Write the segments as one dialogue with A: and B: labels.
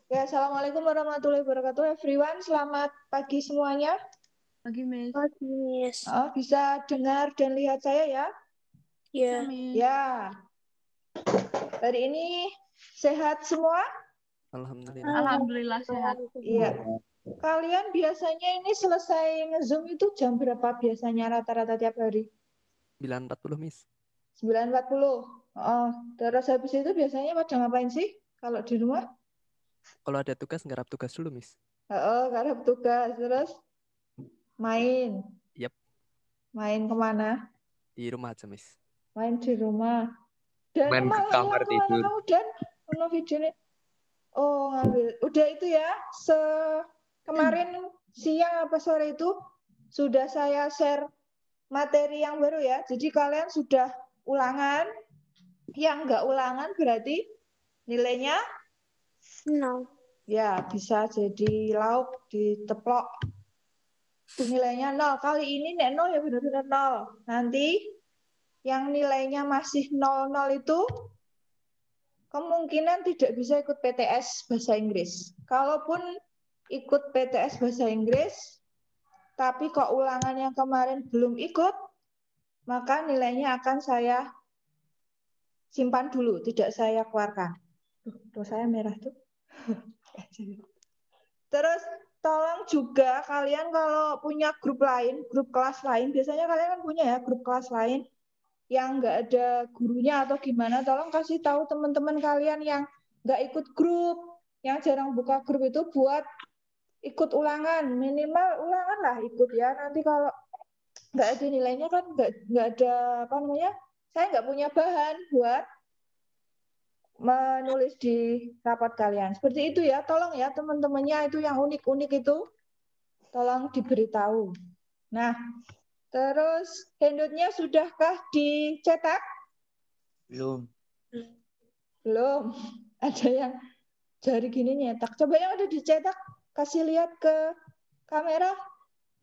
A: Ya, Assalamualaikum warahmatullahi wabarakatuh, everyone. Selamat pagi semuanya.
B: Pagi, Miss.
C: Pagi, Miss.
A: Bisa dengar dan lihat saya ya?
C: Ya.
A: Ya. Hari ini sehat semua?
D: Alhamdulillah.
B: Alhamdulillah sehat.
A: Iya. Kalian biasanya ini selesai nge-Zoom itu jam berapa biasanya rata-rata tiap hari?
D: 9.40, Miss.
A: 9.40. Oh, terus habis itu biasanya pada ngapain sih kalau di rumah?
D: Kalau ada tugas, nggarap tugas dulu, Miss.
A: Karena tugas. Terus main.
D: Yap.
A: Main kemana?
D: Di rumah aja, Miss.
A: Main di rumah. Dan
E: Main ke kamar tidur.
A: kamu dan ono videonya. Oh, ngambil. Udah itu ya. Kemarin siang apa sore itu sudah saya share materi yang baru ya. Jadi kalian sudah ulangan. Yang enggak ulangan berarti nilainya
C: 0.
A: ya bisa jadi lauk diteplok. Nilainya 0. Kali ini nek 0 ya benar-benar 0. Nanti yang nilainya masih 00 itu kemungkinan tidak bisa ikut PTS Bahasa Inggris. Kalaupun ikut PTS Bahasa Inggris, tapi kok ulangan yang kemarin belum ikut, maka nilainya akan saya simpan dulu, tidak saya keluarkan. Tuh saya merah tuh. Terus tolong juga kalian kalau punya grup lain, grup kelas lain, biasanya kalian kan punya ya grup kelas lain, yang nggak ada gurunya atau gimana, tolong kasih tahu teman-teman kalian yang nggak ikut grup, yang jarang buka grup itu buat ikut ulangan, minimal ulangan lah ikut ya. Nanti kalau nggak ada nilainya kan nggak ada apa namanya, saya nggak punya bahan buat menulis di rapat kalian. Seperti itu ya, tolong ya teman-temannya itu yang unik-unik itu, tolong diberitahu. Nah, terus handoutnya sudahkah dicetak?
E: Belum.
A: Belum. Ada yang jari gini nyetak. Coba yang udah dicetak, kasih lihat ke kamera.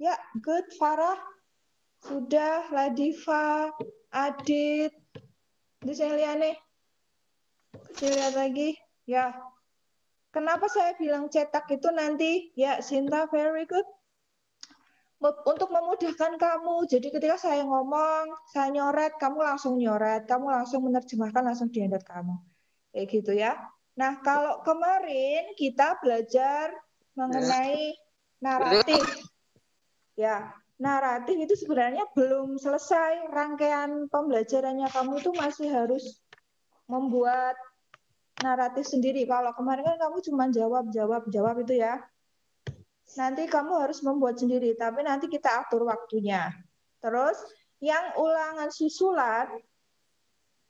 A: Ya, good. Farah. Sudah. Ladifa. Adit. Ini saya lihat nih. Kasih lihat lagi. Ya. Kenapa saya bilang cetak itu nanti? Ya, Sinta, very good. Untuk memudahkan kamu. Jadi ketika saya ngomong, saya nyoret, kamu langsung nyoret. Kamu langsung menerjemahkan langsung di handout kamu. Kayak gitu ya. Nah, kalau kemarin kita belajar mengenai naratif. Ya, naratif itu sebenarnya belum selesai. Rangkaian pembelajarannya kamu itu masih harus membuat naratif sendiri. Kalau kemarin kan kamu cuma jawab itu ya. Nanti kamu harus membuat sendiri, tapi nanti kita atur waktunya. Terus, yang ulangan susulan,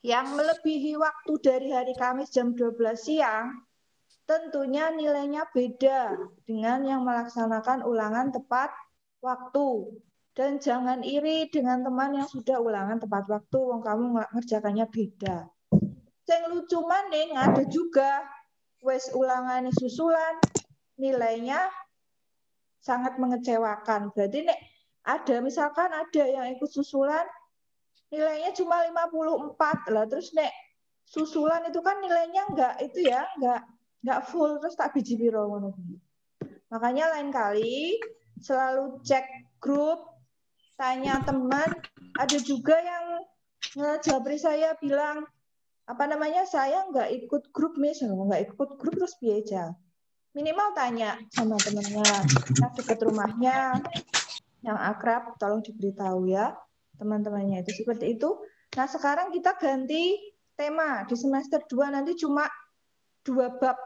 A: yang melebihi waktu dari hari Kamis jam 12 siang, tentunya nilainya beda dengan yang melaksanakan ulangan tepat waktu. Dan jangan iri dengan teman yang sudah ulangan tepat waktu, wong kamu ngerjakannya beda. Yang lucu maning ada juga wes ulangan susulan, nilainya sangat mengecewakan. Berarti nek ada misalkan ada yang ikut susulan nilainya cuma 54 lah, terus nek susulan itu kan nilainya enggak full, terus tak biji piro ngono. Makanya lain kali selalu cek grup, tanya teman. Ada juga yang ngejabri saya bilang apa namanya, saya enggak ikut grup Miss, enggak ikut grup terus piye aja. Minimal tanya sama temennya yang dekat rumahnya, yang akrab, tolong diberitahu ya teman-temannya itu seperti itu. Nah, sekarang kita ganti tema. Di semester 2 nanti cuma 2 bab.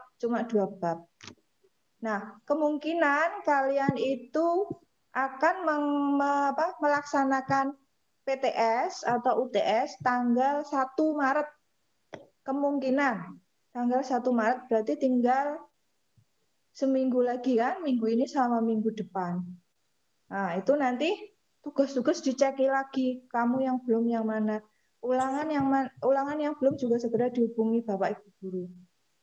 A: Nah, kemungkinan kalian itu akan melaksanakan PTS atau UTS tanggal 1 Maret. Kemungkinan tanggal 1 Maret berarti tinggal seminggu lagi kan, minggu ini sama minggu depan. Nah, itu nanti tugas-tugas diceki lagi, kamu yang belum yang mana. Ulangan yang belum juga segera dihubungi Bapak Ibu guru.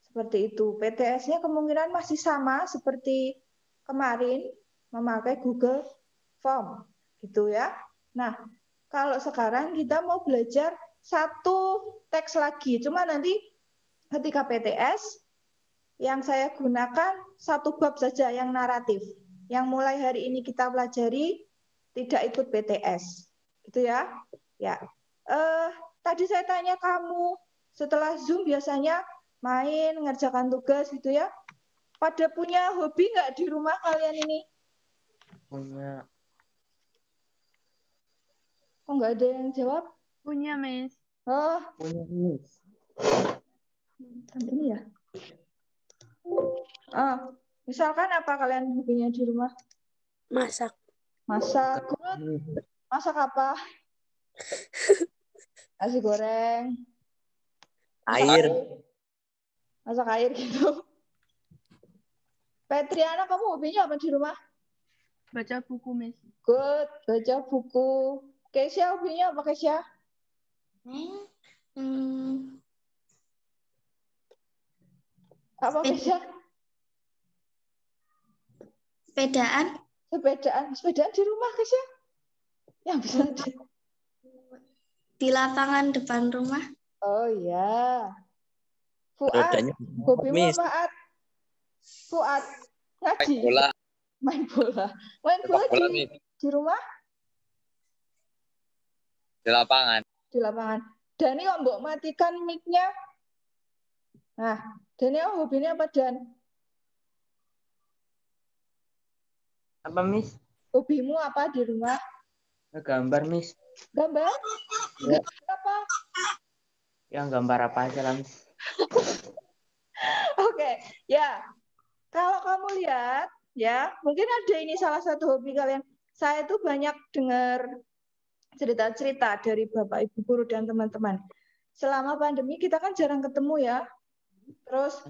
A: Seperti itu. PTS-nya kemungkinan masih sama seperti kemarin, memakai Google Form. Gitu ya. Nah, kalau sekarang kita mau belajar satu teks lagi. Cuma nanti ketika PTS, Yang saya gunakan satu bab saja yang naratif. Yang mulai hari ini kita pelajari tidak ikut PTS. Itu ya. Ya. Tadi saya tanya kamu setelah Zoom biasanya main, ngerjakan tugas gitu ya. Pada punya hobi nggak di rumah kalian ini?
E: Punya.
A: Kok nggak ada yang jawab?
B: Punya, Miss.
A: Oh,
E: Punya, Miss.
A: ini ya. Misalkan apa kalian hobinya di rumah?
C: Masak.
A: Masak. Masak apa? Nasi goreng.
E: Air.
A: Masak air gitu. Petriana, kamu hobinya apa di rumah?
B: Baca buku, Miss.
A: Good, baca buku. Keisha hobinya apa, Keisha? Apa, Keisha?
C: Sepedaan.
A: Sepedaan di rumah, Keisha? Yang bisa
C: Di lapangan depan rumah.
A: Oh iya. Fuad,
E: Rodanya
A: hobimu
E: Miss.
A: apa, Ad? Fuad, ngaji.
E: Bola.
A: Main bola. Main
E: Sepak
A: bola
E: bola, Miss.
A: di rumah?
E: Di lapangan.
A: Di lapangan. Dani, kok mbok matikan mic-nya? Nah, Dani hobinya apa, Dan?
E: Apa, Miss?
A: Hobimu apa di rumah?
E: Gambar, Miss.
A: Gambar?
E: Ya.
A: Gambar apa?
E: Yang gambar apa aja lah, Miss.
A: Oke, ya. Kalau kamu lihat, ya, mungkin ada ini salah satu hobi kalian. Saya tuh banyak dengar cerita-cerita dari Bapak Ibu guru dan teman-teman. Selama pandemi kita kan jarang ketemu ya. Terus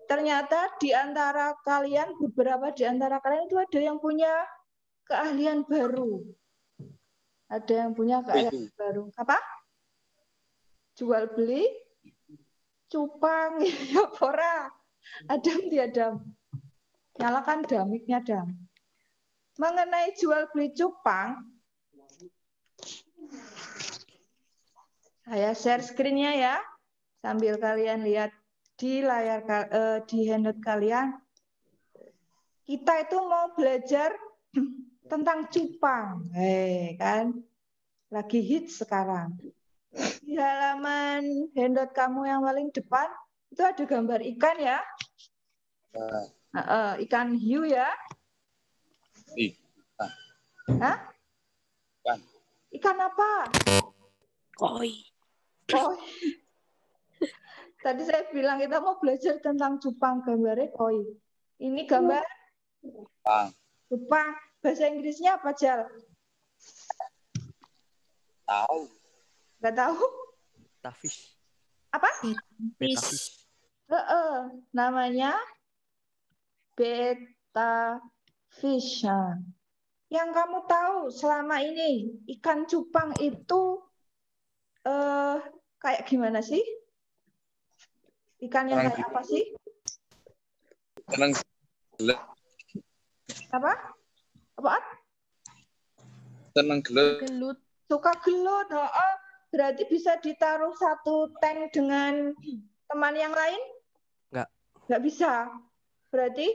A: ternyata di antara kalian, beberapa di antara kalian itu ada yang punya keahlian baru. Ada yang punya keahlian baru. Apa? Jual beli cupang ya, Pora. Adam tiadam. Nyalakan damiknya, Dam. Mengenai jual beli cupang, saya share screen-nya ya, sambil kalian lihat di layar di handout kalian. Kita itu mau belajar tentang cupang, kan? Lagi hits sekarang. Di halaman handout kamu yang paling depan itu ada gambar ikan ya. Ikan hiu ya. Hah? Ikan apa?
C: Koi.
A: Koi. Tadi saya bilang kita mau belajar tentang cupang, gambarnya koi. Ini gambar cupang. Bahasa Inggrisnya apa, Jal?
E: Tahu.
A: Nggak tahu?
D: Tafish.
A: Apa?
D: Betafish.
A: Namanya betta fish. Yang kamu tahu selama ini ikan cupang itu kayak gimana sih? Ikan yang kayak apa sih?
E: Senang.
A: Apa? Apaan?
E: Senang gelut.
B: Gelut.
A: Suka gelut. Berarti bisa ditaruh satu tank dengan teman yang lain?
D: Enggak.
A: Nggak bisa. Berarti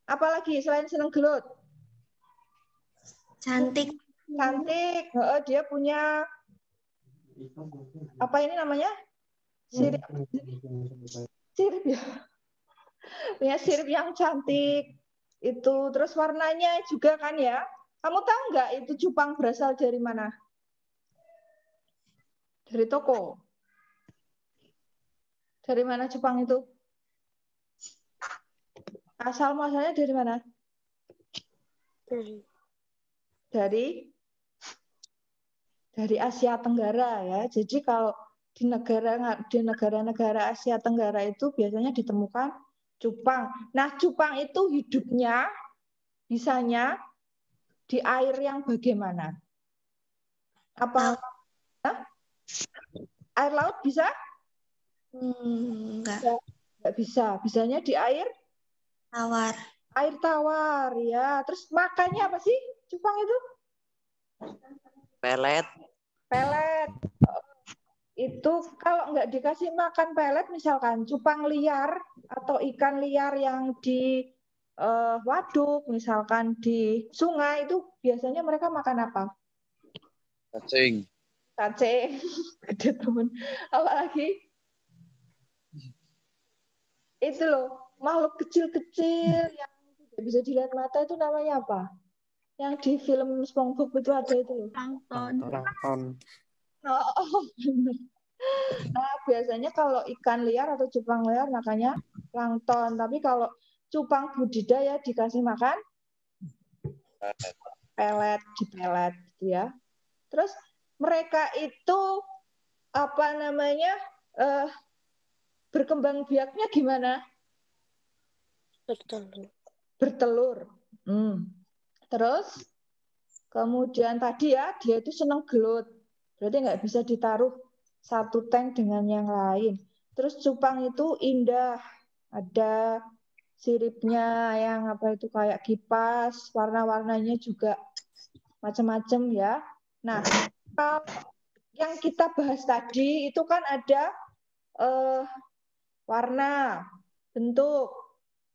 A: apalagi selain senang gelut?
C: Cantik.
A: Cantik. Dia punya apa ini namanya? Sirip ya. Punya sirip yang cantik. Itu terus warnanya juga kan ya. Kamu tahu nggak itu cupang berasal dari mana? Dari toko. Dari mana cupang itu? Asal muasalnya dari mana? Dari Asia Tenggara ya. Jadi kalau di negara-negara Asia Tenggara itu biasanya ditemukan cupang. Nah, cupang itu hidupnya bisanya di air yang bagaimana? Apa? Air laut bisa?
C: Enggak.
A: Enggak bisa. Bisanya di air
C: Tawar.
A: air tawar ya. Terus makannya apa sih cupang itu?
E: Pelet.
A: Pelet. Itu kalau nggak dikasih makan pelet, misalkan cupang liar, atau ikan liar yang di waduk, misalkan di sungai, itu biasanya mereka makan apa?
E: Cacing.
A: Cacing. Gede temen. Apalagi? Itu loh, makhluk kecil-kecil yang tidak bisa dilihat mata itu namanya apa? Yang di film SpongeBob itu ada itu loh.
B: Plankton.
F: Plankton.
A: Oh, bener. Nah, biasanya kalau ikan liar atau cupang liar makanya plankton. Tapi kalau cupang budidaya dikasih makan pelet, dipelet gitu ya. Terus mereka itu apa namanya berkembang biaknya gimana? Bertelur. Terus kemudian tadi ya dia itu senang gelut. Berarti nggak bisa ditaruh satu tank dengan yang lain. Terus cupang itu indah. Ada siripnya yang apa itu kayak kipas, warna-warnanya juga macam-macam ya. Nah, kalau yang kita bahas tadi itu kan ada warna, bentuk,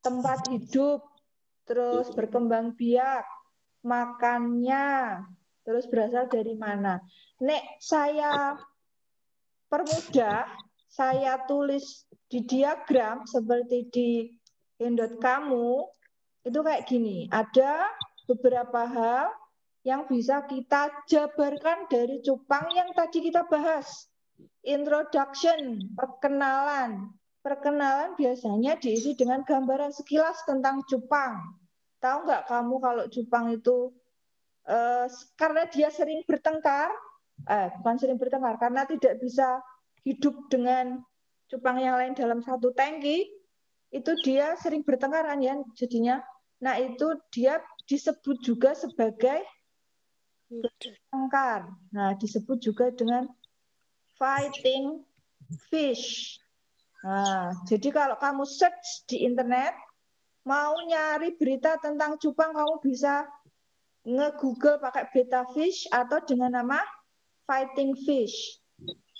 A: tempat hidup, terus berkembang biak, makannya, terus berasal dari mana. Nek saya permudah, saya tulis di diagram seperti di handout kamu, itu kayak gini. Ada beberapa hal yang bisa kita jabarkan dari cupang yang tadi kita bahas. Introduction, perkenalan. Perkenalan biasanya diisi dengan gambaran sekilas tentang cupang. Tahu nggak kamu kalau cupang itu karena dia sering bertengkar, bukan sering bertengkar, karena tidak bisa hidup dengan cupang yang lain dalam satu tangki, itu dia sering bertengkar kan ya jadinya. Nah itu dia disebut juga sebagai bertengkar. Nah disebut juga dengan fighting fish. Nah, jadi kalau kamu search di internet, mau nyari berita tentang cupang, kamu bisa nge-google pakai betta fish atau dengan nama fighting fish.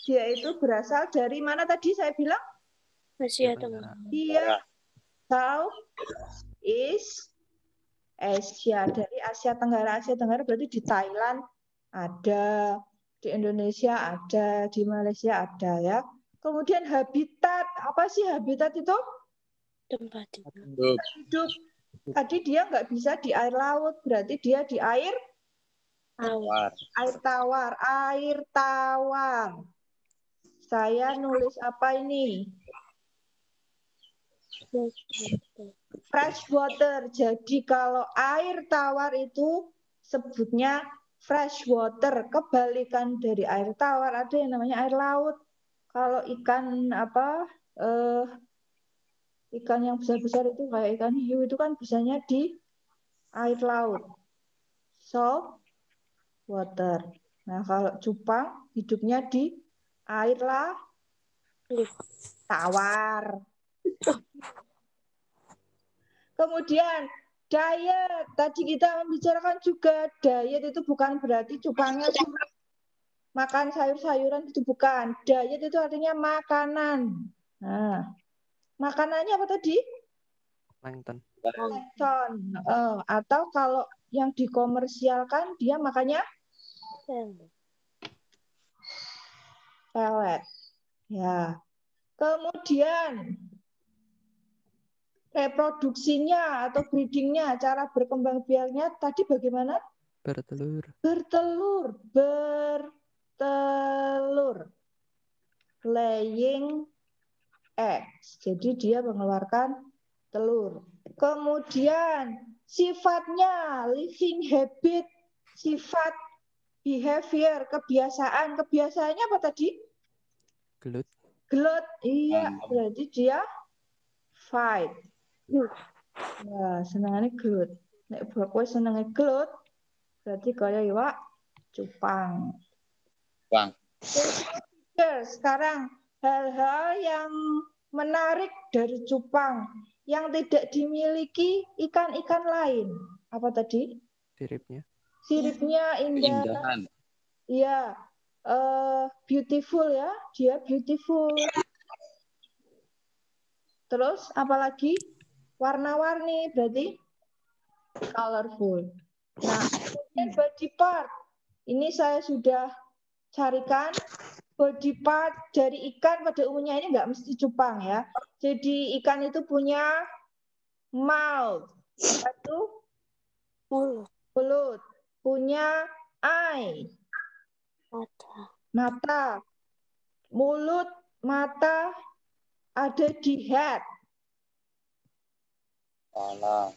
A: Dia itu berasal dari mana tadi saya bilang?
C: Asia Tenggara.
A: Dia South East Asia. Dari Asia Tenggara. Asia Tenggara berarti di Thailand ada, di Indonesia ada, di Malaysia ada ya. Kemudian habitat, apa sih habitat itu?
C: Tempat
A: Hidup. Tadi dia nggak bisa di air laut, berarti dia di air
E: Tawar.
A: air tawar. Air tawar. Saya nulis apa ini? Fresh water. Jadi kalau air tawar itu sebutnya fresh water. Kebalikan dari air tawar ada yang namanya air laut. Kalau ikan apa ikan yang besar-besar itu kayak ikan hiu itu kan bisanya di air laut. Salt water. Nah, kalau cupang hidupnya di air tawar. Kemudian diet. Tadi kita membicarakan juga diet itu bukan berarti cupangnya makan sayur-sayuran, itu bukan. Diet itu artinya makanan. Nah, makanannya apa tadi?
D: Plankton.
A: Plankton. Atau kalau yang dikomersialkan dia makanya pelet. Ya. Kemudian reproduksinya atau breedingnya, cara berkembang biaknya tadi bagaimana?
D: Bertelur.
A: Bertelur. Bertelur. Laying eggs. Jadi dia mengeluarkan telur. Kemudian sifatnya, living habit, sifat, behavior, kebiasaan. Kebiasaannya apa tadi?
D: Gelut.
A: Gelut. Iya, berarti dia fight. Ya, senengannya gelut. Nek kowe senenge gelut, berarti kaya iwak cupang.
E: Bang.
A: Sekarang hal-hal yang menarik dari cupang yang tidak dimiliki ikan-ikan lain. Apa tadi?
D: Siripnya.
A: Siripnya indah.
E: Keindahan.
A: Iya. Beautiful ya. Dia beautiful. Terus apalagi? Warna-warni berarti colorful. Nah, kemudian body part. Ini saya sudah carikan body part dari ikan pada umumnya ini nggak mesti cupang ya. Jadi ikan itu punya mouth, apa itu?
C: Mulut.
A: Mulut, punya eye,
C: Mata.
A: mata, mulut, mata ada di head,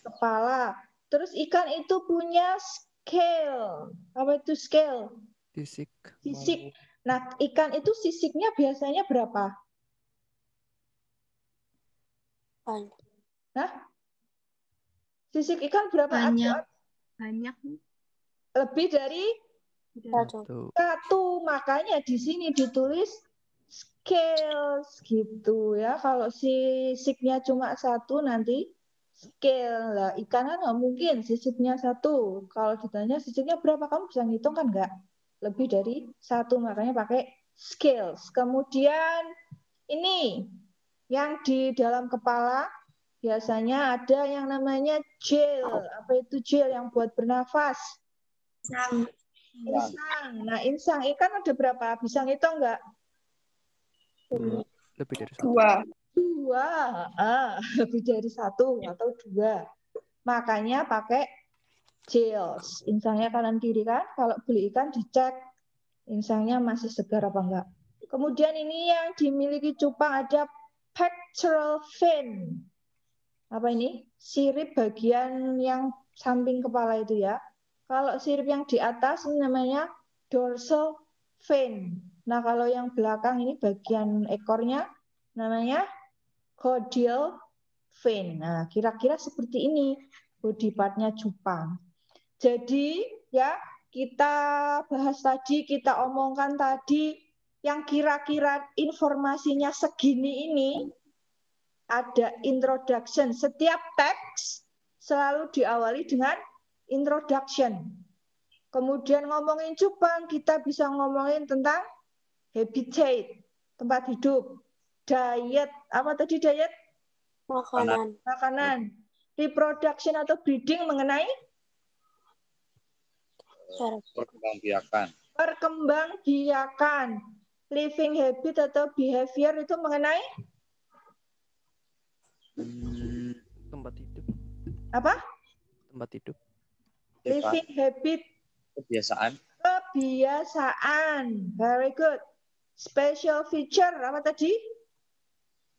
A: kepala. Terus ikan itu punya scale. Apa itu scale?
D: Sisik.
A: Sisik. Nah, ikan itu sisiknya biasanya berapa?
C: Banyak.
A: Nah, sisik ikan berapa?
B: Banyak. Banyak.
A: Lebih dari
C: Satu.
A: satu. Makanya di sini ditulis scales gitu ya. Kalau sisiknya cuma satu nanti scale lah. Ikan kan nggak mungkin sisiknya satu. Kalau ditanya sisiknya berapa, kamu bisa ngitung kan nggak? Lebih dari satu, makanya pakai scales. Kemudian ini yang di dalam kepala biasanya ada yang namanya gel. Apa itu gel? Yang buat bernafas. Insang. Nah, insang ikan ada berapa? Bisa ngitung nggak?
D: Lebih dari satu.
A: Dua. Lebih dari satu atau dua. Makanya pakai gels. Insangnya kanan kiri kan? Kalau beli ikan dicek insangnya masih segar apa enggak. Kemudian ini yang dimiliki cupang ada pectoral fin. Apa ini? Sirip bagian yang samping kepala itu ya. Kalau sirip yang di atas ini namanya dorsal fin. Nah, kalau yang belakang ini bagian ekornya namanya caudal fin. Nah, kira-kira seperti ini body part-nya cupang. Jadi, ya, kita bahas tadi, kita omongkan tadi yang kira-kira informasinya segini ini ada introduction. Setiap teks selalu diawali dengan introduction. Kemudian ngomongin cupang, kita bisa ngomongin tentang habitat, tempat hidup, diet, apa tadi diet? Makanan. Reproduction atau breeding mengenai perkembangbiakan. Living habit atau behavior itu mengenai
D: Tempat hidup.
A: apa?
D: Tempat hidup.
A: Living habit.
E: Kebiasaan.
A: Very good. Special feature apa tadi?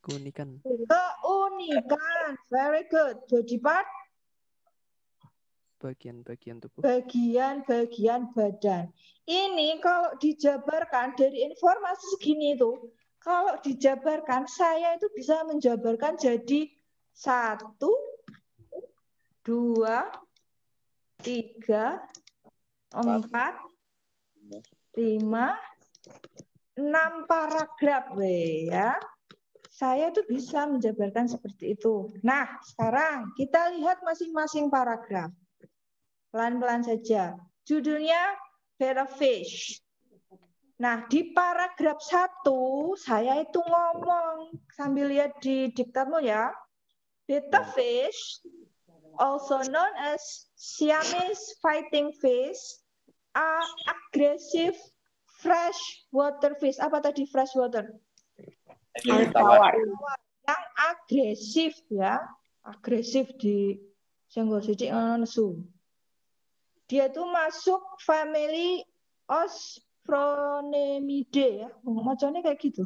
D: Keunikan.
A: Keunikan. Very good. Body part?
D: Bagian-bagian tubuh.
A: Bagian-bagian badan. Ini kalau dijabarkan dari informasi segini itu, kalau dijabarkan, saya itu bisa menjabarkan jadi 1, 2, 3, 4, 5, 6 paragraf ya. Saya tuh bisa menjabarkan seperti itu. Nah, sekarang kita lihat masing-masing paragraf. Pelan-pelan saja. Judulnya Betta Fish. Nah, di paragraf 1 saya itu ngomong sambil lihat di diktatmu ya. Betta fish, also known as Siamese fighting fish, are aggressive freshwater fish. Apa tadi freshwater?
E: Air tawar.
A: Yang agresif ya, agresif di senggol sithik nesu. Dia itu masuk family Osphronemidae ya. Macamnya kayak gitu.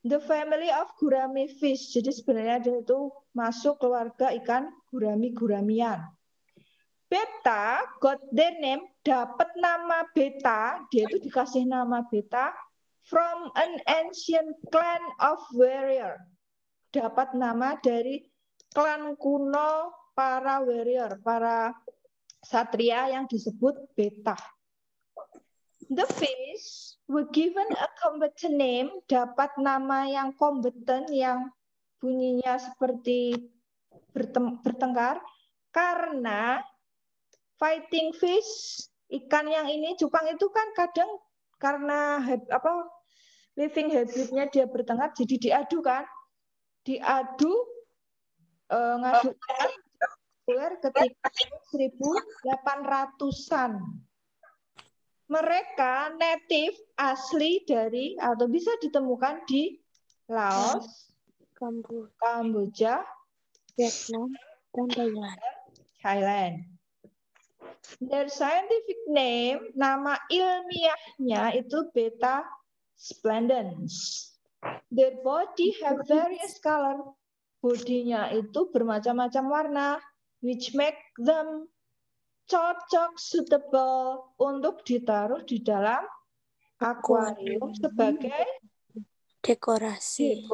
A: The family of gurami fish. Jadi sebenarnya dia itu masuk keluarga ikan gurami-guramian. Betta got their name, dapat nama betta, dia itu dikasih nama betta from an ancient clan of warrior. Dapat nama dari klan kuno para warrior, para satria yang disebut betta. The fish were given a combatant name, dapat nama yang kompeten, yang bunyinya seperti bertengkar, karena fighting fish, ikan yang ini, cupang itu kan kadang karena living habitnya dia bertengkar, jadi diadu kan. diadu ngadukan ketika 1800-an. Mereka native asli dari atau bisa ditemukan di Laos, Kamboja,
C: Vietnam, dan
A: Thailand. Their scientific name, nama ilmiahnya itu Beta splendens. Their body have various color. Bodinya itu bermacam-macam warna, which make them cocok suitable untuk ditaruh di dalam akuarium sebagai
C: dekorasi.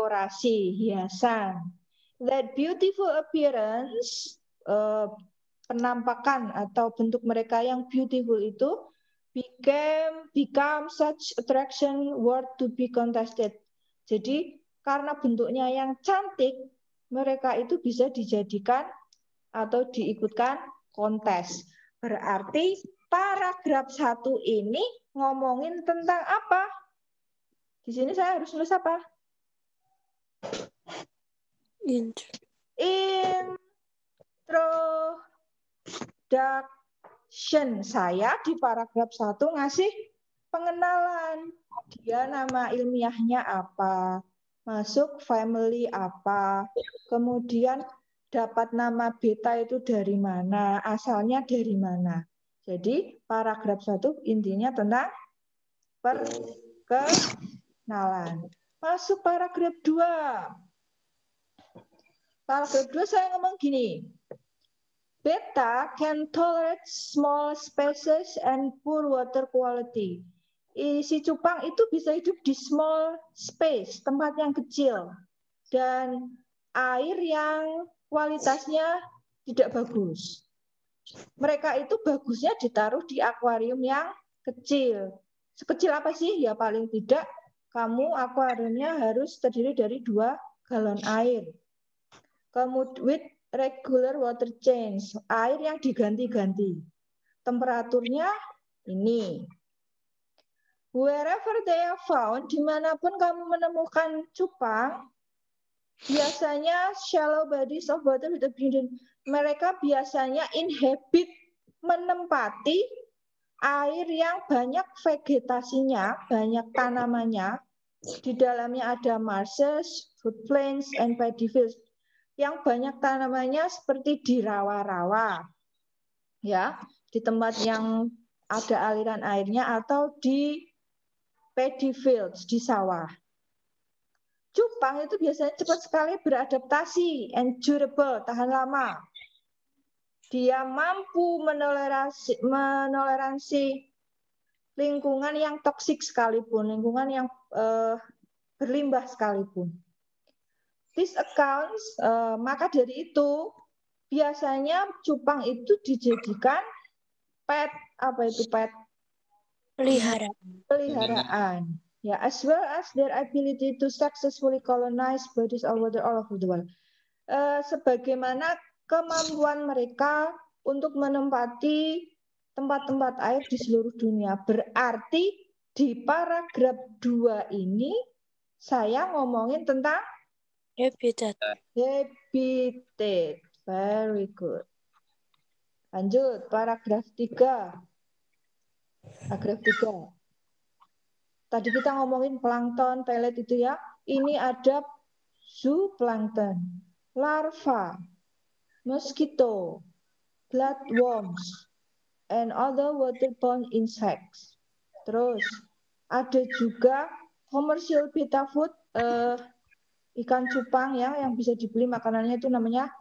A: hiasan. That beautiful appearance, penampakan atau bentuk mereka yang beautiful itu become such attraction worth to be contested. Jadi karena bentuknya yang cantik, mereka itu bisa dijadikan atau diikutkan kontes. Berarti paragraf 1 ini ngomongin tentang apa? Di sini saya harus nulis apa? Introduction. Saya di paragraf 1 ngasih pengenalan. Dia nama ilmiahnya apa? Masuk family apa? Kemudian dapat nama beta itu dari mana? Asalnya dari mana? Jadi paragraf 1 intinya tentang perkenalan. Masuk paragraf 2. Paragraf 2 saya ngomong gini. Beta can tolerate small spaces and poor water quality. Si cupang itu bisa hidup di small space, tempat yang kecil, dan air yang kualitasnya tidak bagus. Mereka itu bagusnya ditaruh di akuarium yang kecil. Sekecil apa sih? Ya paling tidak kamu akuariumnya harus terdiri dari 2 galon air. Kemudian with regular water change, air yang diganti-ganti. Temperaturnya ini. Wherever they are found, dimanapun kamu menemukan cupang, biasanya shallow bodies of water with abundant. Mereka biasanya inhabit, menempati air yang banyak vegetasinya, banyak tanamannya. Di dalamnya ada marshes, floodplains, and paddy fields. Yang banyak tanamannya seperti di rawa-rawa, ya, di tempat yang ada aliran airnya atau di paddy fields, di sawah. Cupang itu biasanya cepat sekali beradaptasi, endurable, tahan lama. Dia mampu menoleransi lingkungan yang toksik sekalipun, lingkungan yang berlimbah sekalipun. This accounts, maka dari itu biasanya cupang itu dijadikan pet, apa itu pet? Peliharaan. Ya, as well as their ability to successfully colonize bodies of water all over the world. Sebagaimana kemampuan mereka untuk menempati tempat-tempat air di seluruh dunia. Berarti di paragraf 2 ini saya ngomongin tentang
C: Habitat.
A: Very good. Lanjut, paragraf 3. Paragraf 3. Tadi kita ngomongin plankton, pelet itu ya. Ini ada zooplankton, larva, mosquito, bloodworms, and other waterborne insects. Terus ada juga commercial betta food, ikan cupang ya, yang bisa dibeli makanannya itu namanya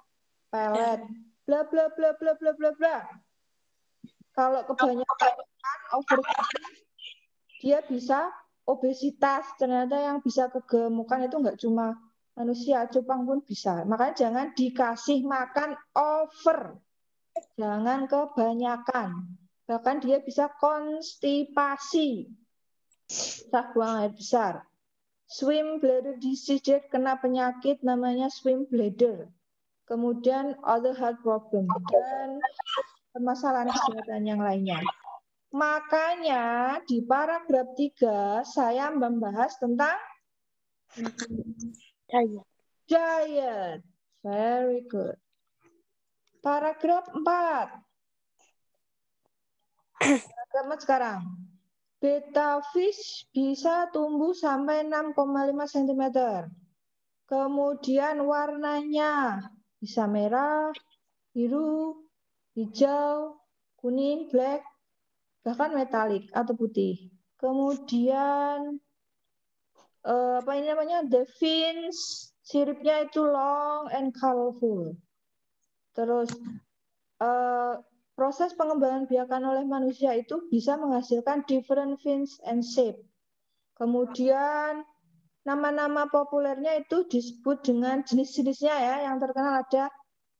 A: pelet. Bla bla bla bla bla bla bla. Kalau kebanyakan overfeeding, dia bisa obesitas. Ternyata yang bisa kegemukan itu nggak cuma manusia, cupang pun bisa. Makanya jangan dikasih makan over. Jangan kebanyakan. Bahkan dia bisa konstipasi. Bisa buang air besar. Swim bladder disease, dia kena penyakit namanya swim bladder. Kemudian other health problem dan permasalahan kesehatan yang lainnya. Makanya di paragraf 3 saya membahas tentang Giant. Very good. Paragraf 4. Paragraf 4 sekarang. Betta fish bisa tumbuh sampai 6,5 cm. Kemudian warnanya bisa merah, biru, hijau, kuning, black, bahkan metalik atau putih. Kemudian apa ini namanya? The fins, siripnya itu long and colorful. Terus proses pengembangan biakan oleh manusia itu bisa menghasilkan different fins and shape. Kemudian nama-nama populernya itu disebut dengan jenis-jenisnya ya, yang terkenal ada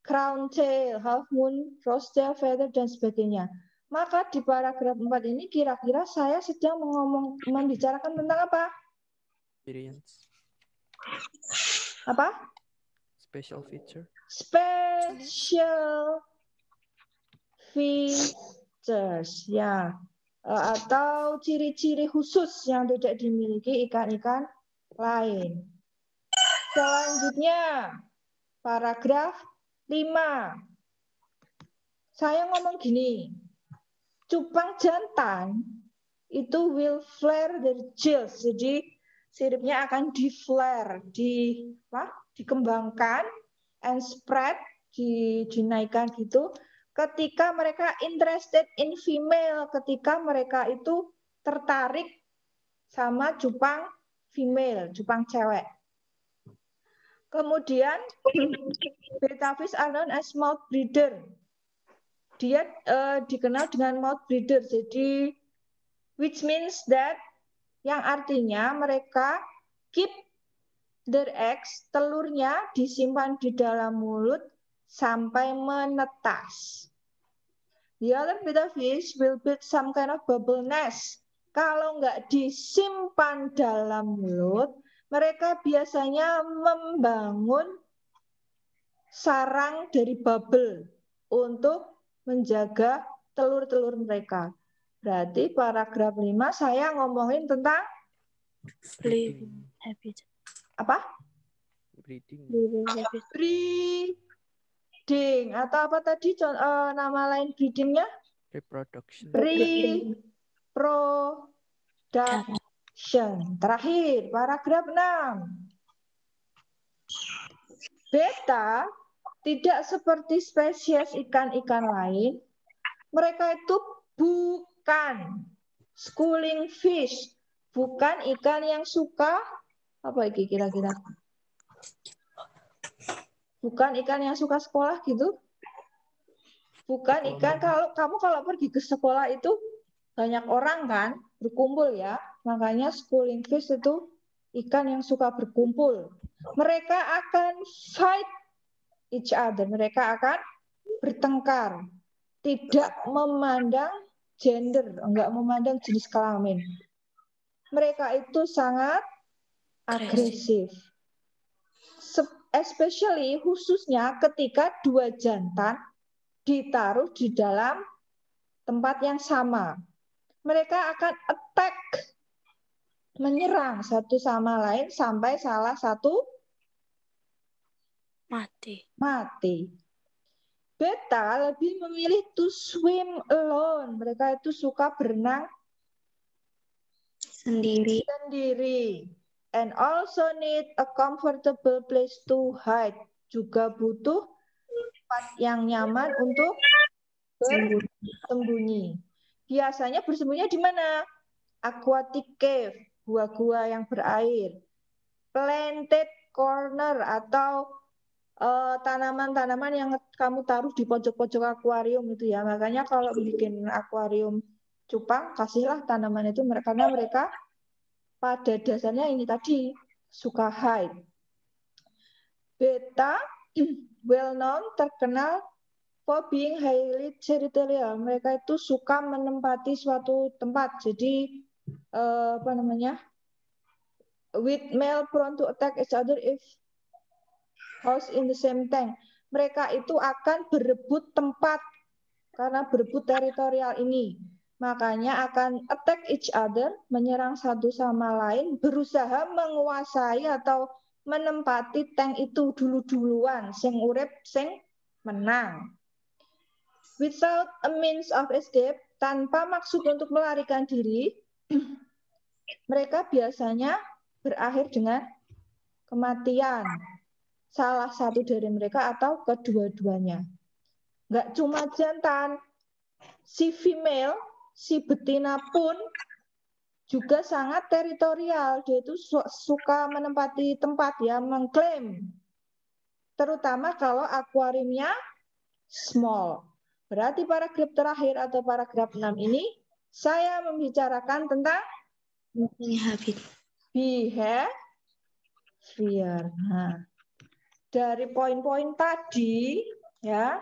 A: crown tail, half moon, rose tail, feather, dan sebagainya. Maka di paragraf 4 ini kira-kira saya sedang membicarakan tentang apa?
D: Experience.
A: Apa?
D: Special feature.
A: Special features, ya. Atau ciri-ciri khusus yang tidak dimiliki ikan-ikan lain. Selanjutnya, paragraf 5. Saya ngomong gini, cupang jantan itu will flare their gills. Jadi siripnya akan di-flare, dikembangkan, and spread, dinaikkan gitu. Ketika mereka interested in female, ketika mereka itu tertarik sama cupang female, cupang cewek. Kemudian, betta fish are known as mouth breeder. Dia dikenal dengan mouth breeder, jadi which means that, yang artinya mereka keep their eggs, telurnya disimpan di dalam mulut sampai menetas. The other betta fish will build some kind of bubble nest. Kalau nggak disimpan dalam mulut, mereka biasanya membangun sarang dari bubble untuk menjaga telur-telur mereka. Berarti paragraf 5 saya ngomongin tentang
C: Living habitat.
A: apa?
D: Breeding.
C: Living habitat.
A: Breeding. Atau apa tadi nama lain breedingnya?
D: Reproduction.
A: Reproduction. Terakhir, paragraf 6. Betta tidak seperti spesies ikan-ikan lain. Mereka itu bukan schooling fish. Bukan ikan yang suka, apa ini kira-kira? Bukan ikan yang suka sekolah gitu. Bukan ikan, kalau pergi ke sekolah itu banyak orang kan berkumpul ya. Makanya schooling fish itu ikan yang suka berkumpul. Mereka akan fight each other. Mereka akan bertengkar. Tidak memandang gender, enggak memandang jenis kelamin. Mereka itu sangat agresif. Especially khususnya ketika dua jantan ditaruh di dalam tempat yang sama. Mereka akan attack, menyerang satu sama lain sampai salah satu mati. Betta lebih memilih to swim alone. Mereka itu suka berenang sendiri. And also need a comfortable place to hide. Juga butuh tempat yang nyaman untuk bersembunyi. Biasanya bersembunyi di mana? Aquatic cave, gua-gua yang berair. Planted corner atau tanaman-tanaman yang kamu taruh di pojok-pojok akuarium itu ya. Makanya kalau bikin akuarium cupang, kasihlah tanaman itu karena mereka pada dasarnya ini tadi suka hide. Betta well known, terkenal for being highly territorial. Mereka itu suka menempati suatu tempat. Jadi with male prone to attack each other if house in the same tank. Mereka itu akan berebut tempat karena berebut teritorial ini. Makanya akan attack each other, menyerang satu sama lain, berusaha menguasai atau menempati tank itu dulu-duluan, sing urip sing menang. Without a means of escape, tanpa maksud untuk melarikan diri, mereka biasanya berakhir dengan kematian. Salah satu dari mereka atau kedua-duanya. Nggak cuma jantan, si female, si betina pun juga sangat teritorial. Dia itu suka menempati tempat ya, mengklaim. Terutama kalau akuariumnya small. Berarti paragraf terakhir atau paragraf 6 ini saya membicarakan tentang behavior. Nah, dari poin-poin tadi ya,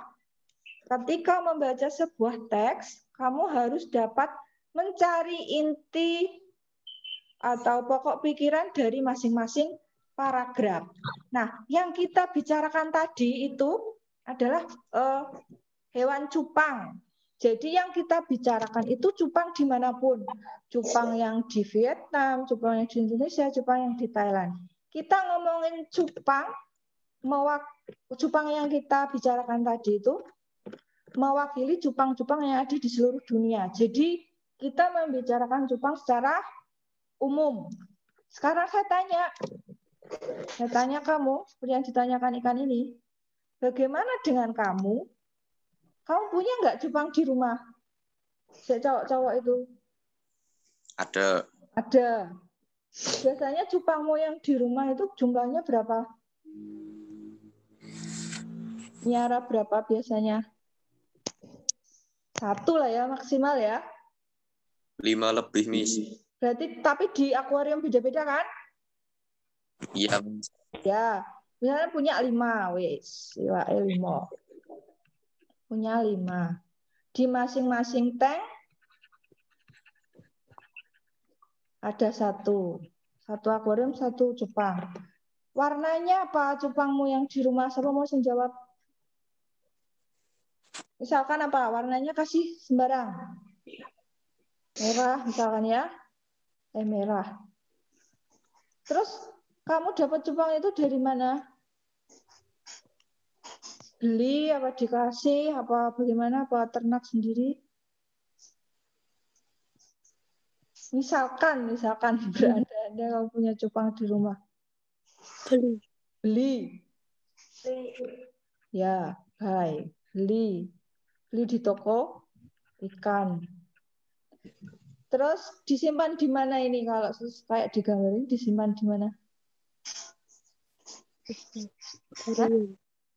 A: ketika membaca sebuah teks, kamu harus dapat mencari inti atau pokok pikiran dari masing-masing paragraf. Nah, yang kita bicarakan tadi itu adalah hewan cupang. Jadi yang kita bicarakan itu cupang dimanapun. Cupang yang di Vietnam, cupang yang di Indonesia, cupang yang di Thailand. Kita ngomongin cupang, cupang yang kita bicarakan tadi itu mewakili cupang-cupang yang ada di seluruh dunia. Jadi kita membicarakan cupang secara umum. Sekarang saya tanya kamu, seperti yang ditanyakan ikan ini, bagaimana dengan kamu? Kamu punya nggak cupang di rumah? Cowok-cowok itu?
E: Ada.
A: Ada. Biasanya cupangmu yang di rumah itu jumlahnya berapa? Nyara berapa biasanya? 1 lah ya, maksimal ya.
E: 5 lebih, Miss.
A: Berarti tapi di akuarium beda-beda kan?
E: Iya.
A: Ya, misalnya punya 5, wis, 5. Punya 5. Di masing-masing tank ada 1. 1 akuarium, 1 cupang. Warnanya apa cupangmu yang di rumah? Siapa mau jawab? Misalkan apa? Warnanya kasih sembarang. Merah misalkan ya. Merah. Terus kamu dapat cupang itu dari mana? Beli apa dikasih apa bagaimana, apa ternak sendiri? Misalkan beranda-anda kamu punya cupang di rumah. Beli. Ya, baik. Beli di toko ikan. Terus disimpan di mana ini kalau kayak digambarin, disimpan di mana?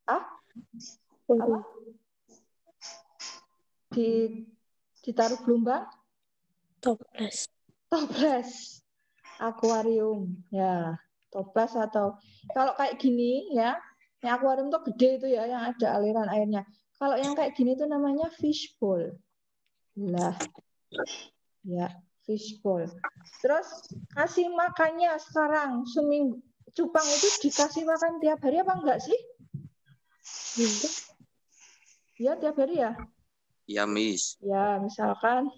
A: Apa? Ditaruh gelombang? Toples. Akuarium. Ya, toples atau kalau kayak gini ya, yang akuarium tuh gede itu ya, yang ada aliran airnya. Kalau yang kayak gini tuh namanya fishbowl. Lah. Ya, fishbowl. Terus kasih makannya sekarang seminggu. Cupang itu dikasih makan tiap hari apa enggak sih? Ya, tiap hari ya?
E: Iya, Miss.
A: Ya, misalkan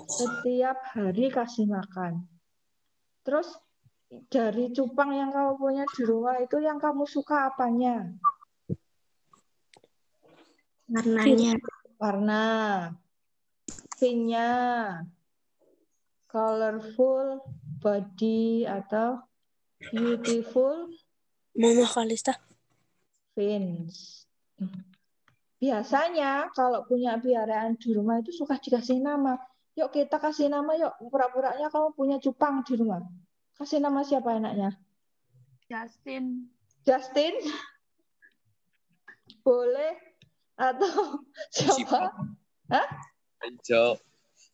A: setiap hari kasih makan. Terus dari cupang yang kamu punya di rumah itu yang kamu suka apanya? Warna. Fin-nya. Colorful, body, atau beautiful?
C: Mama Kalista.
A: Fins. Biasanya kalau punya piaraan di rumah itu suka dikasih nama. Yuk kita kasih nama yuk. Pura-puranya kamu punya cupang di rumah. Kasih nama siapa enaknya?
B: Justin.
A: Justin? Boleh. Atau siapa? Hah?
E: Hijau.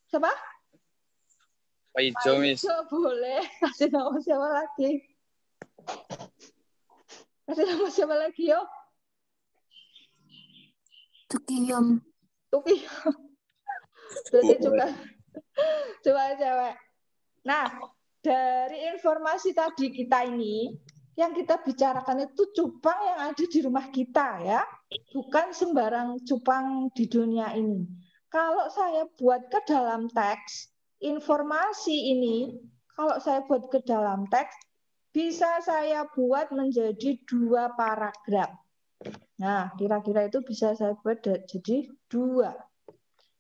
A: Siapa?
E: Hijau, Miss.
A: Hijau boleh. Kasih nama siapa lagi? Kasih nama siapa lagi yuk?
C: Tukiyom.
A: Berarti juga coba cewek. Nah, dari informasi tadi kita ini, yang kita bicarakan itu cupang yang ada di rumah kita ya, bukan sembarang cupang di dunia ini. Kalau saya buat ke dalam teks, informasi ini, kalau saya buat ke dalam teks, bisa saya buat menjadi 2 paragraf. Nah, kira-kira itu bisa saya buat jadi 2.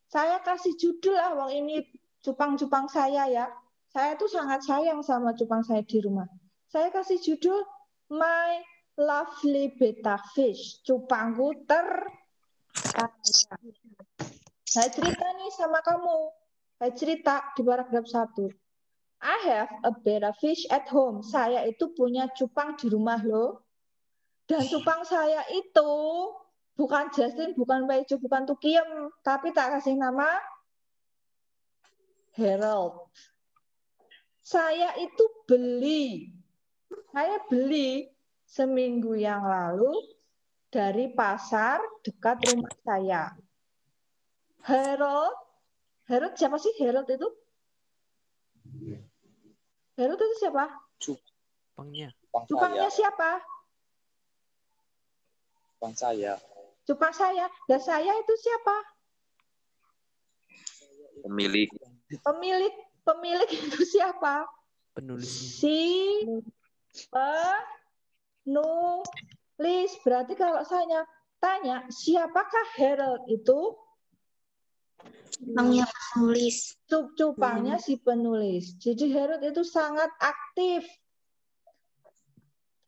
A: Saya kasih judul lah, wong ini cupang-cupang saya ya. Saya tuh sangat sayang sama cupang saya di rumah. Saya kasih judul My Lovely Betta Fish, cupangku tersayang. Saya cerita nih sama kamu. Saya cerita di paragraf 1. I have a betta fish at home. Saya itu punya cupang di rumah loh. Dan cupang saya itu bukan Justin, bukan Waijo, bukan Tukiem, tapi tak kasih nama Harold. Saya itu beli seminggu yang lalu dari pasar dekat rumah saya. Harold siapa sih Harold itu? Harold itu siapa?
D: Cupangnya.
A: Cupangnya siapa?
E: Cupang saya.
A: Cupang saya. Dan saya itu siapa?
E: Pemilik.
A: Pemilik itu siapa?
D: Penulisnya.
A: Si penulis. Berarti kalau saya tanya, siapakah Harold itu?
C: Cupangnya penulis.
A: Cupangnya si penulis. Jadi Harold itu sangat aktif.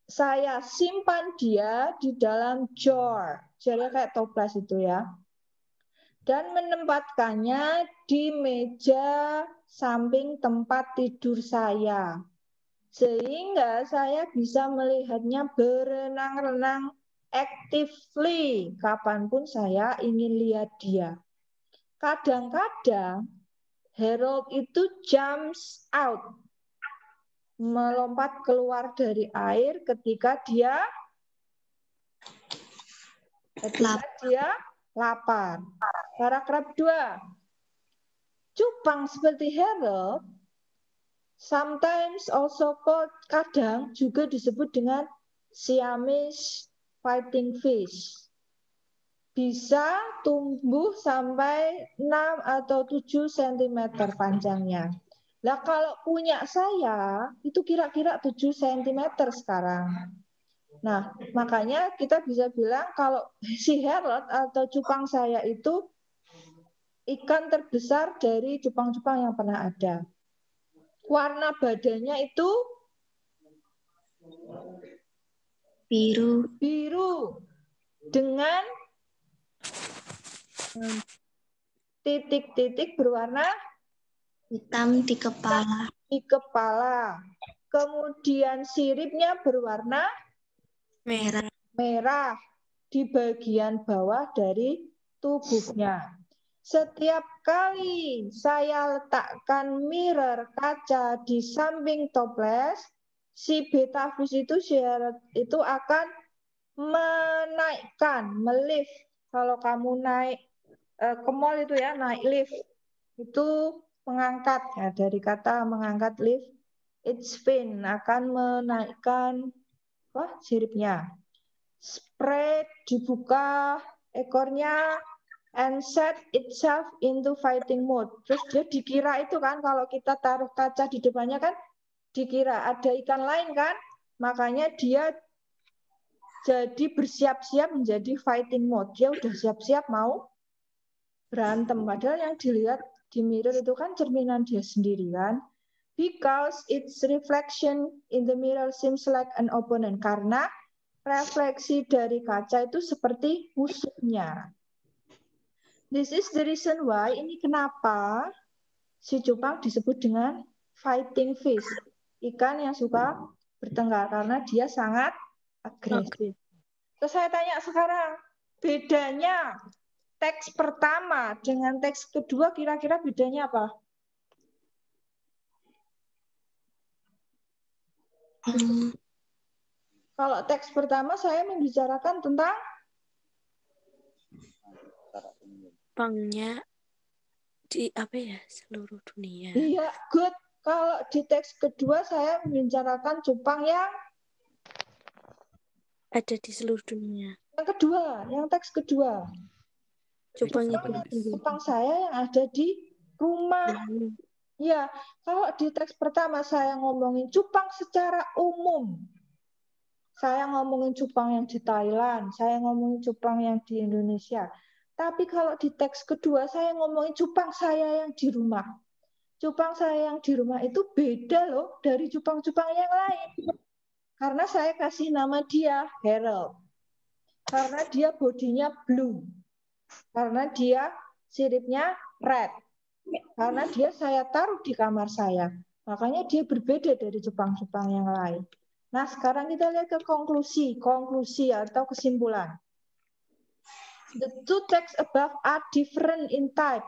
A: Saya simpan dia di dalam jar. Jarnya kayak toples itu ya. Dan menempatkannya di meja samping tempat tidur saya. Sehingga saya bisa melihatnya berenang-renang actively kapanpun saya ingin lihat dia. Kadang-kadang Harold itu jumps out, melompat keluar dari air ketika dia lapar. Paragraf 2. Cupang seperti Harold sometimes also called, kadang juga disebut dengan Siamese fighting fish. Bisa tumbuh sampai 6 atau 7 cm panjangnya. Nah, kalau punya saya, itu kira-kira 7 cm sekarang. Nah, makanya kita bisa bilang kalau si Harold atau cupang saya itu ikan terbesar dari cupang-cupang yang pernah ada. Warna badannya itu biru dengan titik-titik berwarna
C: hitam di kepala.
A: Kemudian siripnya berwarna merah di bagian bawah dari tubuhnya. Setiap kali saya letakkan mirror kaca di samping toples, si betta fish itu akan menaikkan, melift. Kalau kamu naik ke mall itu ya, naik lift, itu mengangkat, ya, dari kata mengangkat lift, its fin akan menaikkan siripnya. Spread, dibuka ekornya, and set itself into fighting mode. Terus dia dikira itu kan, kalau kita taruh kaca di depannya kan, dikira ada ikan lain kan, makanya dia jadi bersiap-siap menjadi fighting mode. Dia udah siap-siap mau berantem. Padahal yang dilihat di mirror itu kan cerminan dia sendiri kan. Because its reflection in the mirror seems like an opponent. Karena refleksi dari kaca itu seperti musuhnya. This is the reason why, ini kenapa si cupang disebut dengan fighting fish. Ikan yang suka bertengkar karena dia sangat agresif. Terus saya tanya sekarang, bedanya teks pertama dengan teks kedua kira-kira bedanya apa? Kalau teks pertama saya membicarakan tentang
C: Cupangnya di seluruh dunia.
A: Iya, good. Kalau di teks kedua saya membicarakan cupang yang
C: ada di seluruh dunia.
A: Yang kedua, yang teks kedua.
C: Cupang
A: saya yang ada di rumah. Ya, kalau di teks pertama saya ngomongin cupang secara umum. Saya ngomongin cupang yang di Thailand, saya ngomongin cupang yang di Indonesia. Tapi kalau di teks kedua saya ngomongin cupang saya yang di rumah. Cupang saya yang di rumah itu beda loh dari cupang-cupang yang lain. Karena saya kasih nama dia Harold. Karena dia bodinya blue. Karena dia siripnya red. Karena dia saya taruh di kamar saya. Makanya dia berbeda dari cupang-cupang yang lain. Nah, sekarang kita lihat ke konklusi atau kesimpulan. The two texts above are different in type.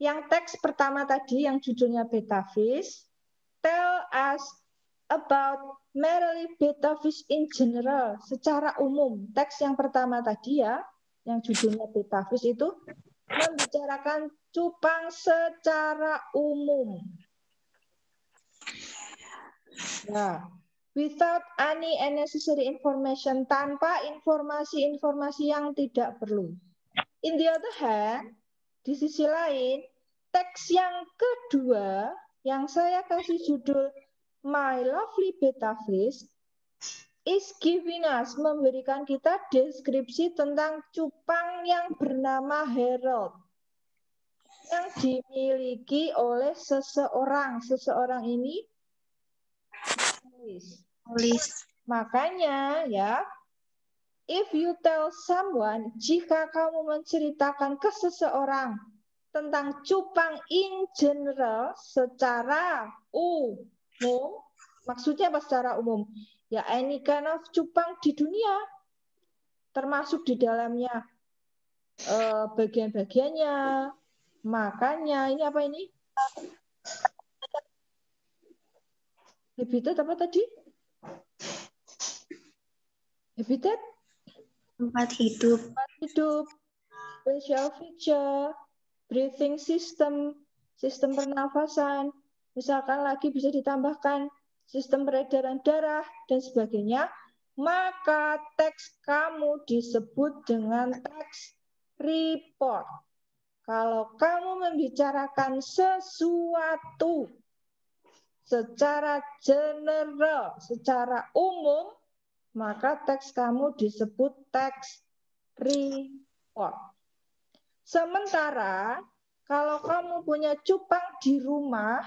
A: Yang teks pertama tadi yang judulnya betta fish tell us about merely betta fish in general, secara umum. Teks yang pertama tadi ya, yang judulnya betta fish itu membicarakan cupang secara umum. Nah, without any unnecessary information, tanpa informasi-informasi yang tidak perlu. In the other hand, di sisi lain, teks yang kedua yang saya kasih judul My Lovely Betta Fish is giving us, memberikan kita deskripsi tentang cupang yang bernama Harold yang dimiliki oleh seseorang. Seseorang ini
C: Tulis.
A: makanya ya, if you tell someone, jika kamu menceritakan ke seseorang tentang cupang in general secara umum, maksudnya apa secara umum? Ya any kind of cupang di dunia, termasuk di dalamnya bagian-bagiannya, makanya ini apa ini? Habitat apa tadi? Habitat?
C: Tempat hidup.
A: Tempat hidup, facial feature, breathing system, sistem pernafasan, misalkan lagi bisa ditambahkan sistem peredaran darah, dan sebagainya, maka teks kamu disebut dengan teks report. Kalau kamu membicarakan sesuatu secara general, secara umum, maka teks kamu disebut teks report. Sementara kalau kamu punya cupang di rumah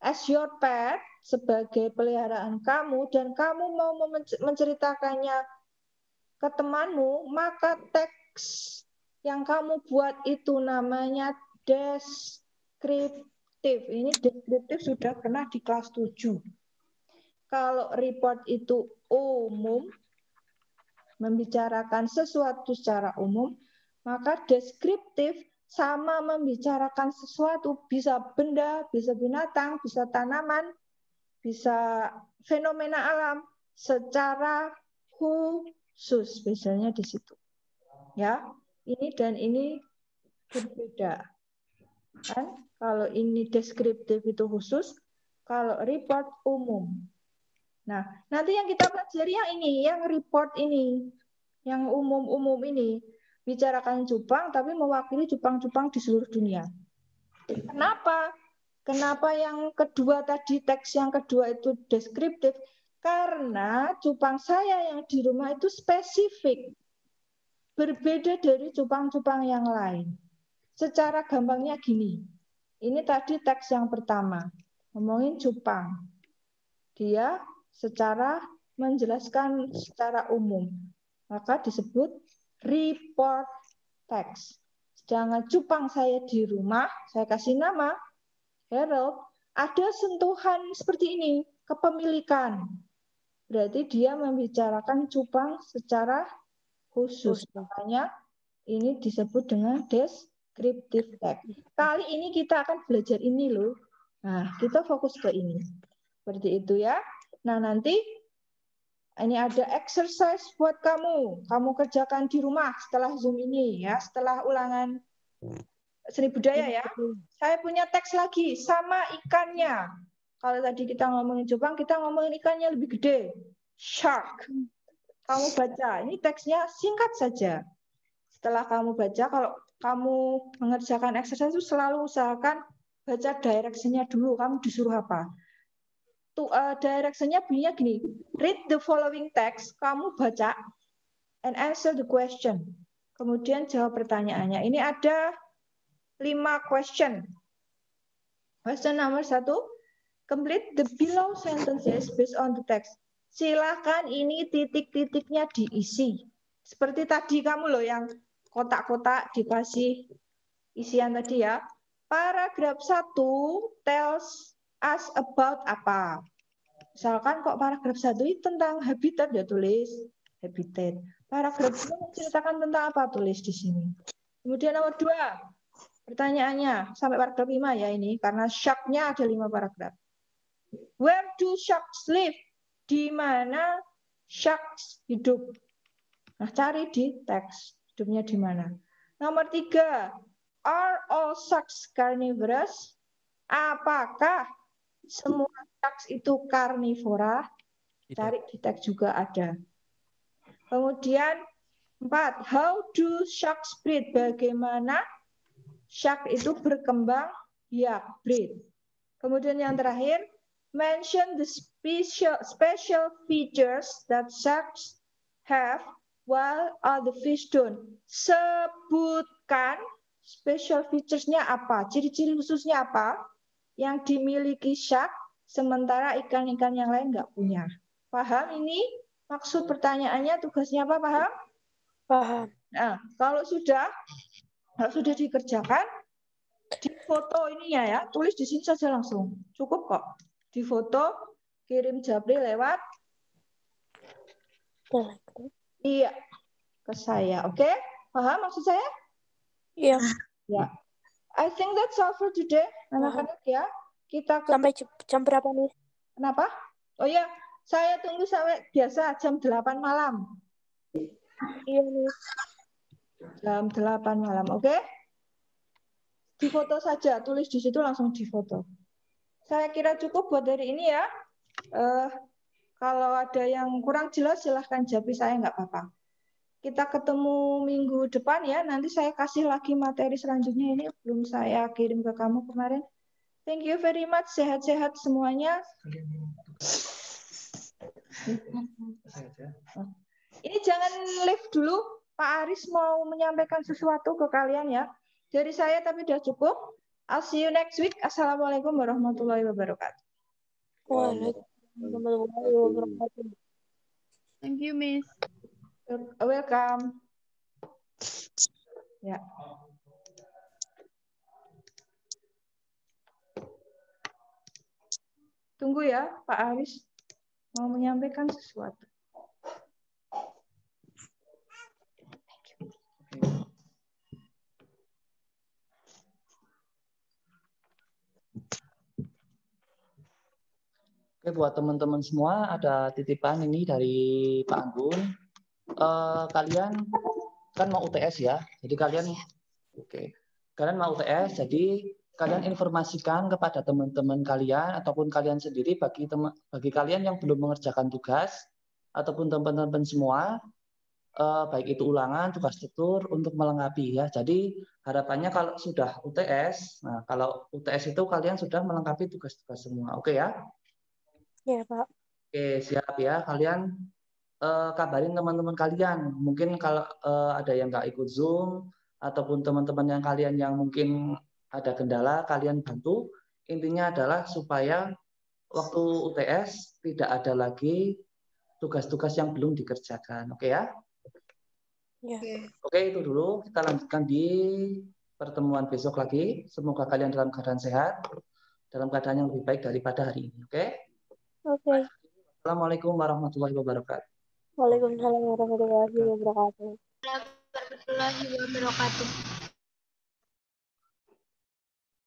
A: as your pet, sebagai peliharaan kamu, dan kamu mau menceritakannya ke temanmu, maka teks yang kamu buat itu namanya deskriptif. Ini deskriptif sudah pernah di kelas 7. Kalau report itu umum, membicarakan sesuatu secara umum, maka deskriptif sama membicarakan sesuatu, bisa benda, bisa binatang, bisa tanaman, bisa fenomena alam secara khusus, biasanya di situ. Ya, ini dan ini berbeda. Kan? Kalau ini deskriptif itu khusus, kalau report umum. Nah, nanti yang kita pelajari yang ini, yang report ini, yang umum-umum ini, bicarakan cupang tapi mewakili cupang-cupang di seluruh dunia. Kenapa? Kenapa yang kedua tadi, teks yang kedua itu deskriptif? Karena cupang saya yang di rumah itu spesifik. Berbeda dari cupang-cupang yang lain. Secara gampangnya gini, ini tadi teks yang pertama, ngomongin cupang. Dia secara menjelaskan secara umum, maka disebut report text. Sedangkan cupang saya di rumah, saya kasih nama Harold, ada sentuhan seperti ini, kepemilikan. Berarti dia membicarakan cupang secara khusus. Makanya ini disebut dengan deskriptif text. Kali ini kita akan belajar ini loh. Nah, kita fokus ke ini. Seperti itu ya. Nah, nanti ini ada exercise buat kamu. Kamu kerjakan di rumah setelah Zoom ini ya, setelah ulangan seni budaya ya. Saya punya teks lagi sama ikannya. Kalau tadi kita ngomongin cupang, kita ngomongin ikannya lebih gede. Shark. Kamu baca. Ini teksnya singkat saja. Setelah kamu baca, kalau kamu mengerjakan exercise itu selalu usahakan baca direction-nya dulu. Kamu disuruh apa? Direction-nya bunyinya gini. Read the following text. Kamu baca and answer the question. Kemudian jawab pertanyaannya. Ini ada 5 question. Question nomor 1. Complete the below sentences based on the text. Silakan ini titik-titiknya diisi. Seperti tadi kamu loh yang kotak-kotak dikasih isian tadi ya. Paragraf 1 tells us about apa? Misalkan kok paragraf 1 itu tentang habitat, ya tulis habitat. Paragraf 2 menceritakan tentang apa? Tulis di sini. Kemudian nomor 2, pertanyaannya sampai paragraf 5 ya ini, karena shark-nya ada 5 paragraf. Where do sharks live? Di mana sharks hidup? Nah, cari di teks hidupnya di mana. Nomor 3, are all sharks carnivorous? Apakah semua sharks itu karnivora? Cari di teks juga ada. Kemudian 4, how do sharks breed? Bagaimana shark itu berkembang biak, breed. Kemudian yang terakhir, mention the special features that sharks have while other fish don't. Sebutkan special features-nya apa, ciri-ciri khususnya apa yang dimiliki shark sementara ikan-ikan yang lain nggak punya. Paham ini? Maksud pertanyaannya, tugasnya apa? Paham?
F: Paham.
A: Nah, kalau sudah dikerjakan, di foto ininya ya, tulis di sini saja langsung. Cukup kok. Di foto, kirim Japri lewat iya ke saya. Oke? Paham maksud saya?
F: Iya.
A: Ya. I think that's all for today, anak-anak ya. Kita
F: Sampai jam berapa nih?
A: Kenapa? Oh ya, saya tunggu sampai biasa jam 8 malam.
F: Iya nih.
A: Jam 8 malam, oke? Difoto saja, tulis di situ langsung difoto. Saya kira cukup buat hari ini ya. Kalau ada yang kurang jelas silahkan Japri saya, nggak apa-apa. Kita ketemu minggu depan ya. Nanti saya kasih lagi materi selanjutnya, ini belum saya kirim ke kamu kemarin. Thank you very much. Sehat-sehat semuanya. Ini jangan leave dulu. Pak Aris mau menyampaikan sesuatu ke kalian ya. Dari saya tapi sudah cukup. I'll see you next week. Assalamualaikum warahmatullahi wabarakatuh.
F: Waalaikumsalam warahmatullahi wabarakatuh.
B: Thank you, Miss.
A: Welcome. Ya. Tunggu ya, Pak Aris mau menyampaikan sesuatu.
G: Oke, buat teman-teman semua ada titipan ini dari Pak Anggun. Kalian kan mau UTS ya, jadi kalian mau UTS, jadi kalian informasikan kepada teman-teman kalian ataupun kalian sendiri bagi kalian yang belum mengerjakan tugas ataupun teman-teman semua, baik itu ulangan, tugas tutur untuk melengkapi ya. Jadi harapannya kalau sudah UTS, nah kalau UTS itu kalian sudah melengkapi tugas-tugas semua, oke ya?
F: Iya, Pak.
G: Oke, siap ya. Kalian kabarin teman-teman kalian. Mungkin kalau ada yang nggak ikut Zoom, ataupun teman-teman yang kalian yang mungkin ada kendala, kalian bantu. Intinya adalah supaya waktu UTS tidak ada lagi tugas-tugas yang belum dikerjakan. Oke ya?
F: Iya.
G: Oke, itu dulu. Kita lanjutkan di pertemuan besok lagi. Semoga kalian dalam keadaan sehat, dalam keadaan yang lebih baik daripada hari ini. Oke?
F: Oke.
G: Assalamualaikum warahmatullahi wabarakatuh.
F: Waalaikumsalam warahmatullahi wabarakatuh.
C: Warahmatullahi wabarakatuh.